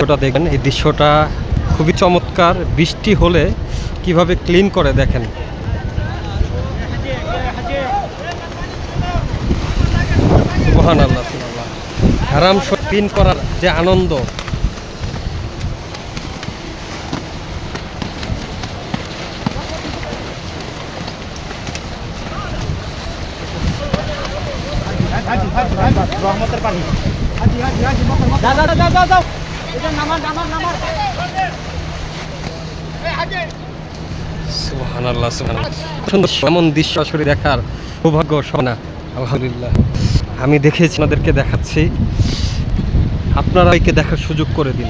ওটা দেখবেন, এই দৃশ্যটা খুবই চমৎকার। বৃষ্টি হলে কিভাবে ক্লিন করে দেখেন। সুবহানাল্লাহ, সুবহানাল্লাহ। হারাম ক্লিন করার যে আনন্দ, রহমতের পানি। হাজি হাজি হাজি দাও দাও দাও দাও, এটা নামান নামান নামান। সুবহানাল্লাহ, সুবহানাল্লাহ। সুন্দর এমন দৃশ্য আসলে দেখার সৌভাগ্য সনা। আলহামদুলিল্লাহ, আমি দেখেছি, আপনাদেরকে দেখাচ্ছি, আপনারা একে দেখার সুযোগ করে দিন।